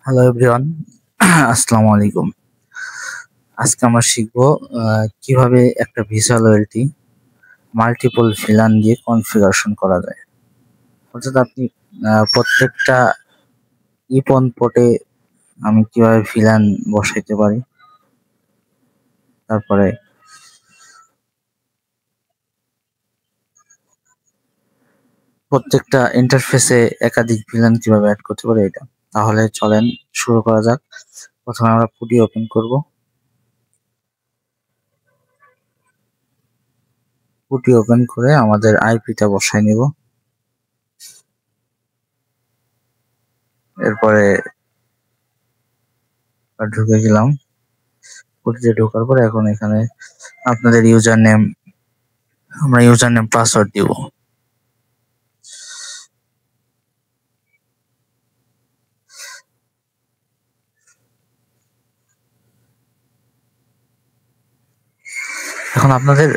Hello everyone, আসসালামু আলাইকুম। আজকে আমরা শিখবো কিভাবে একটা ভিজুয়াল ওয়েলটি মাল্টিপল ভিলান দিয়ে কনফিগারেশন করা যায়। অর্থাৎ আপনি প্রত্যেকটা ইপন পোর্টে আমি কিভাবে ভিলান বসাইতে পারি, তারপরে প্রত্যেকটা ইন্টারফেসে একাধিক ভিলান কিভাবে অ্যাড করতে পারি এটা। তাহলে চলেন শুরু করা যাক। প্রথমে আমরা পুটি ওপেন করব। পুটি ওপেন করে আমাদের আইপিটা বসাই নিব। এরপরে ঢুকে গেলাম। পুটিতে ঢোকার পরে এখন এখানে আপনাদের আমরা ইউজার নেম পাসওয়ার্ড দিব। এখন আপনাদের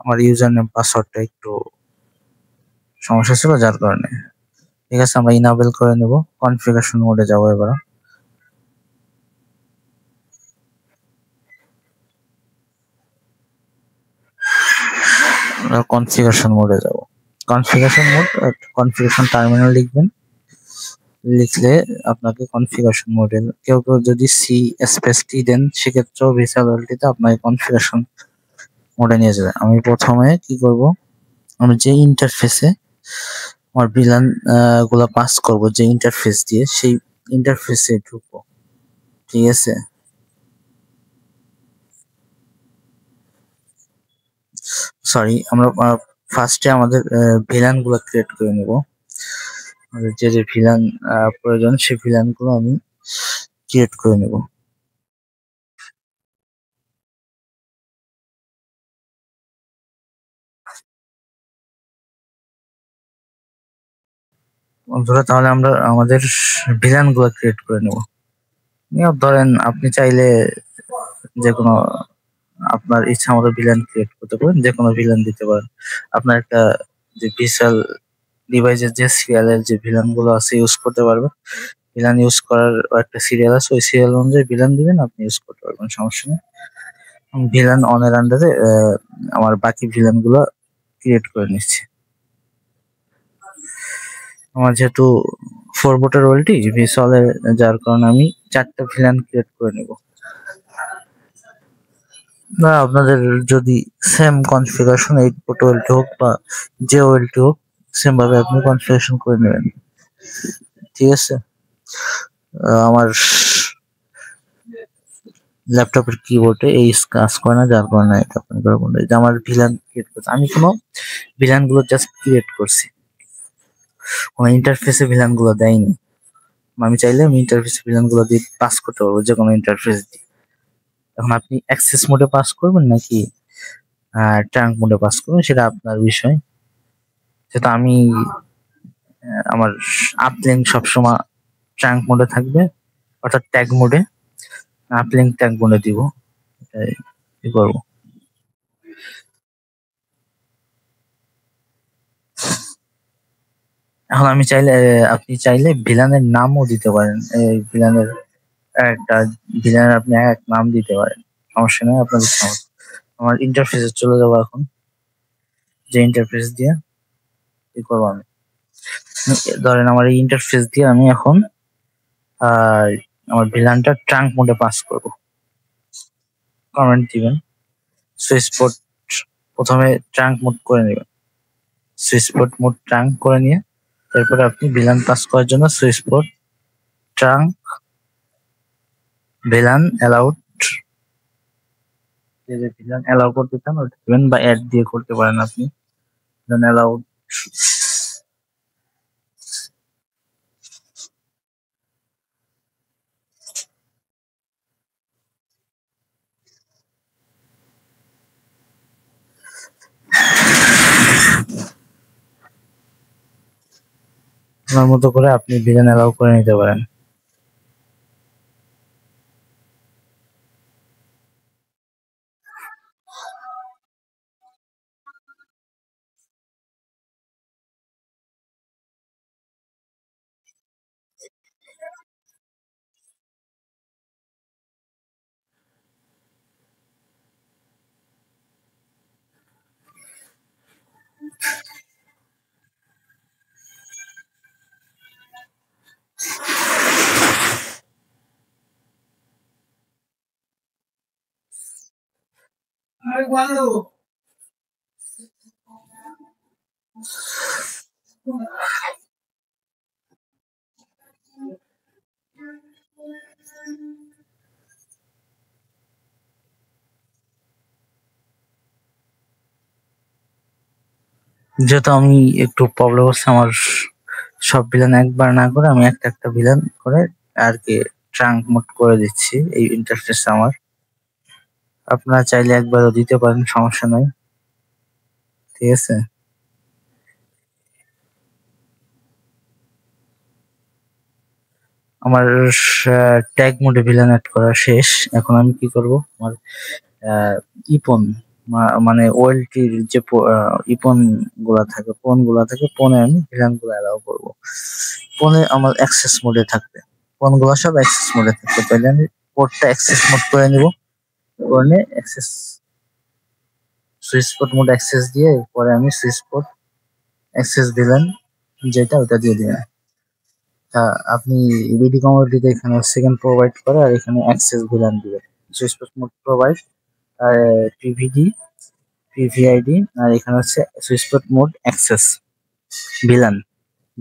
আমার ইউজার নেম পাসওয়ার্ডটা একটু সমস্যা ছিল, যার কারণে। ঠিক আছে, আমরা ইনাবেল করে নেব। কনফিগারেশন মোডে যাব। এবার আমরা কনফিগারেশন মোডে যাব। কনফিগারেশন টার্মিনাল লিখবেন। লিখলে আপনাকে কনফিগারেশন মোডে, কেউ কেউ যদি সি স্পেস টি দেন সেক্ষেত্রেও ভিসাবিলিটিতে আপনাকে কনফিগারেশন মোডে নিয়ে যাবে। আমি প্রথমে কি করব, আমি যে ইন্টারফেসে আমার ভিলান গুলা পাস করব, যে ইন্টারফেস দিয়ে, সেই ইন্টারফেসে ঢুকবো। ঠিক আছে, সরি, আমরা ফার্স্টে আমাদের ভিলান গুলো ক্রিয়েট করে নেব। আমাদের যে যে ভিলান প্রয়োজন সেই ভিলান গুলো আমি ক্রিয়েট করে নেব। বন্ধুরা, তাহলে আমরা আমাদের ভিলান গুলো ক্রিয়েট করে নেব। ধরেন আপনি চাইলে যে কোনো, আপনার ইচ্ছা মতো ভিলান ক্রিয়েট করতে পারেন, যে কোনো ভিলান দিতে পারেন। আপনার একটা যে ভিজুয়াল ডিভাইসের যে সিরিয়ালের যে ভিলান গুলো আছে ইউজ করতে পারবেন। ভিলান ইউজ করার একটা সিরিয়াল আছে, ওই সিরিয়াল অনুযায়ী ভিলান দিবেন, আপনি ইউজ করতে পারবেন, সমস্যা নেই। ভিলান অনের আন্ডারে আমার বাকি ভিলান গুলো ক্রিয়েট করে নিচ্ছি। আমার যেহেতু ফোর বোটার ওয়েলটি ভিসুয়ালের, যার কারণে আমি 4টা ভিলান ক্রিয়েট করে নেব। না, আপনাদের যদি সেম কনফিগারেশন 8 পোর্ট ওয়েলটি হোক বা যে ওয়েলটি হোক, সেম ভাবে আপনি কনফিগারেশন করে নেবেন। ঠিক আছে, আমার ল্যাপটপের কিবোর্ডে এই কাজ করে না, যার কারণে এটা আপনাদের বলে যে আমার ভিলান ক্রিয়েট করছে। আমি কোনো ভিলান গুলো জাস্ট ক্রিয়েট করছি, কোনো ইন্টারফেসে ভিলান গুলো দেয়নি। আমি চাইলে আমি ইন্টারফেসে ভিলান গুলো দিয়ে পাস করতে পারবো, যে কোনো ইন্টারফেস দিয়ে। এখন আপনি অ্যাক্সেস মোডে পাস করবেন নাকি ট্রাঙ্ক মোডে পাস করবেন, সেটা আপনার বিষয়। সেটা আমি আমার আপলিঙ্ক সবসময় ট্রাঙ্ক মোডে থাকবে, অর্থাৎ ট্যাগ মোডে। আপলিঙ্ক ট্যাগ মোডে দিব, এটাই কি করবো। এখন আমি চাইলে, আপনি চাইলে ভিলানের নামও দিতে পারেন। এই ভিলানের একটা ভিলানের আপনি এক নাম দিতে পারেন, সমস্যা নেই, আপনার ইচ্ছা মতো। আমার ইন্টারফেসে চলে যাবো এখন। যে ইন্টারফেস দিয়ে কি করবো আমি, ধরেন আমার এই ইন্টারফেস দিয়ে আমি এখন আর আমার ভিলানটা ট্রাঙ্ক মোডে পাস করবো। কমেন্ট দিবেন, সুইচ পোর্ট প্রথমে ট্রাঙ্ক মোড করে নেবেন। সুইচ পোর্ট মোড ট্রাঙ্ক করে নিয়ে এরপরে আপনি ভিলান পাস করার জন্য switch port trunk villain allowed, যে ভিলান অ্যালাউ করতে চান ওটা দিবেন, বা অ্যাড দিয়ে করতে পারেন আপনি। ভিলান অ্যালাউড, আপনার মতো করে আপনি ভিলান অ্যালাউ করে নিতে পারেন। যেহেতু আমি একটু প্রবলেম হচ্ছে আমার, সব ভিলেন একবার না করে আমি একটা একটা ভিলেন করে আর কি ট্রাঙ্ক মোড করে দিচ্ছি এই ইন্টারফেস আমার। আপনারা চাইলে একবারও দিতে পারেন, সমস্যা নাই। ঠিক আছে, আমার ট্যাগ মোডে ভিলেন অ্যাড করা শেষ। এখন আমি কি করব, আমার ইপন মানে ওয়েলটির যে ইপন গুলা থাকে, পন গুলা থাকে, পনে আমি ভিলেন গুলো অ্যালাউ করবো। পনে আমার অ্যাক্সেস মোডে থাকবে, পন গুলা সব অ্যাক্সেস মোডে থাকবে। তাহলে আমি পোর্টটা অ্যাক্সেস মোড করে নিব, করে access switch port mode access দিয়ে পরে আমি সুইচ পোর্ট অ্যাক্সেস দিলেন যেটা ওটা দিয়ে দিবেন। আপনি বিডি কমোডিটিতে এখানে সেকেন্ড প্রোভাইড করে আর এখানে অ্যাক্সেস ভিলান দিবেন। সুইচ পোর্ট মোড প্রোভাইড আর পিভিডি পিভিআইডি আর এখানে হচ্ছে switch port mode access villain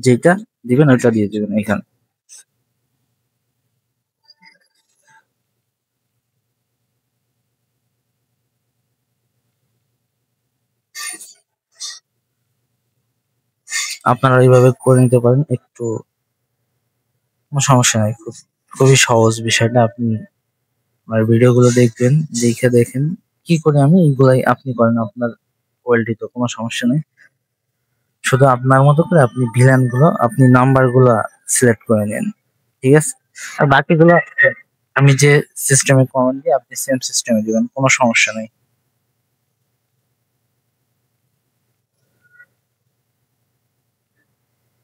যেটা দিবেন ওইটা দিয়ে দিবেন এখানে। আপনারা এইভাবে করে নিতে পারেন, একটু কোনো সমস্যা নাই, খুবই সহজ বিষয়টা। আপনি আমার ভিডিওগুলো দেখবেন, দেখে দেখেন কি করে আমি এইগুলাই আপনি করেন আপনার কোয়ালিটি, তো কোনো সমস্যা নেই। শুধু আপনার মতো করে আপনি ভিলেন গুলো, আপনি নাম্বার গুলো সিলেক্ট করে নেন, ঠিক আছে? আর বাকিগুলো আমি যে সিস্টেমে কমান্ড দিই আপনি সেম সিস্টেমে দিবেন, কোনো সমস্যা নেই।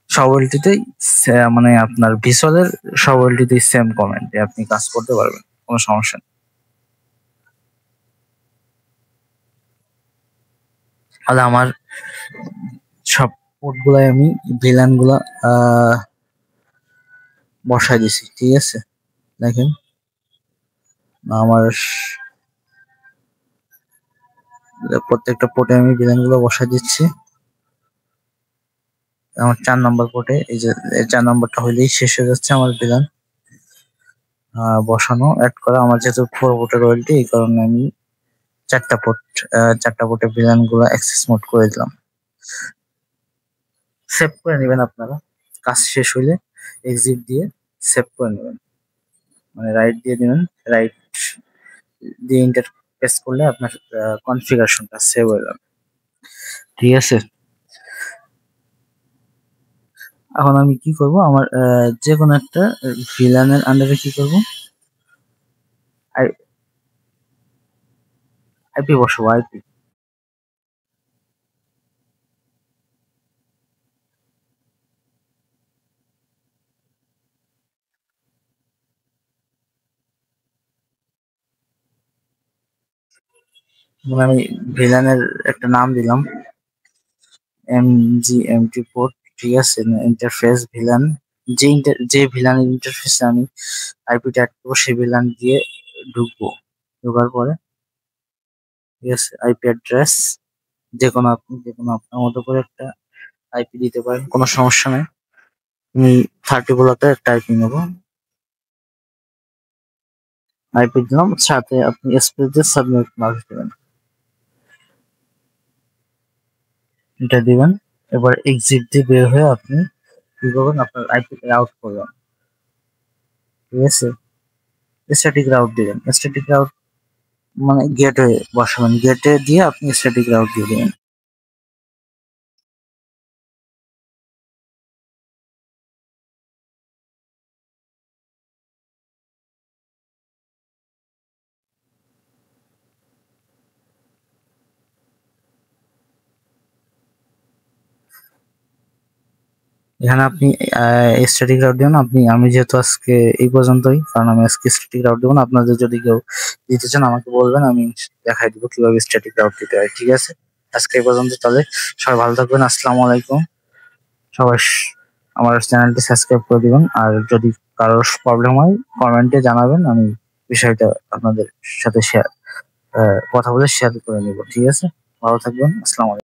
সব ওয়েলটিতেই মানে আপনার ভিসুয়ালের সব ওয়েলটিতেই সেম কমান্ডে আপনি কাজ করতে পারবেন, কোনো সমস্যা নেই। তাহলে আমার সব পোর্ট গুলাই আমি ভিলেন গুলা বসাই দিছি, ঠিক আছে? দেখেন আমার প্রত্যেকটা পোর্টে আমি ভিলেন গুলো বসাই দিচ্ছি। আমার 4 নম্বর পোর্টে, এই যে 4 নম্বরটা হইলেই শেষ হয়ে যাচ্ছে আমার ভিলেন বসানো অ্যাড করা। আমার যেহেতু 4 পোর্টের রয়্যালটি, এই কারণে আমি 4টা পোর্ট, 4টা পোর্টে ভিলেন গুলো অ্যাক্সেস মোড করে দিলাম। সেভ করে নেবেন আপনারা, কাজ শেষ হইলে এক্সিট দিয়ে সেভ করে নেবেন, মানে রাইট দিয়ে দিবেন, রাইট দিয়ে ইন্টার প্রেস করলে আপনার কনফিগারেশনটা সেভ হয়ে যাবে, ঠিক আছে? এখন আমি কি করব, আমার যে কোনো একটা ভিলানের আন্ডারে কি করব, আইপি বসাবো, আইপি। মানে আমি ভিলানের একটা নাম দিলাম MGMT পোর্ট, ঠিক আছে? ইন্টারফেস ভিলান, যে ভিলানের ইন্টারফেসে আমি আইপিটা অ্যাড করবো সেই ভিলান দিয়ে ঢুকবো। ঢোকার পরে ঠিক আছে, আইপি অ্যাড্রেস যে কোনো আপনার মতো করে একটা আইপি দিতে পারেন, কোনো সমস্যা নেই। আমি 30 বলাতে একটা আইপি নেবো, আইপি দিলাম, সাথে আপনি স্পেস দিয়ে সাবমিট মার্ক দেবেন, এটা দিবেন। এবার এক্সিট দিয়ে বের হয়ে আপনি কি করবেন, আপনার আইপি রাউট করবেন, ঠিক আছে? স্ট্যাটিক রাউট দিবেন, স্ট্যাটিক রাউট মানে গেটওয়ে বসাবেন, গেটে দিয়ে আপনি স্ট্যাটিক রাউট দিয়ে দিবেন। এখানে আপনি স্ট্যাটিক রাউট দিবেন। আমি যেহেতু আজকে এই পর্যন্তই, কারণ আমি আজকে স্ট্যাটিক রাউট দেবো না। আপনাদের যদি কেউ দিতে চান আমাকে বলবেন, আমি দেখাই দিব কিভাবে স্ট্যাটিক রাউট দিতে হয়, ঠিক আছে? আজকে এই পর্যন্ত, তাহলে সবাই ভালো থাকবেন, আসসালামু আলাইকুম। সবাই আমার চ্যানেলটি সাবস্ক্রাইব করে দিবেন, আর যদি কারোর প্রবলেম হয় কমেন্টে জানাবেন, আমি বিষয়টা আপনাদের সাথে শেয়ার কথা বলে শেয়ার করে নেবো। ঠিক আছে? ভালো থাকবেন। আসসালামু আলাইকুম।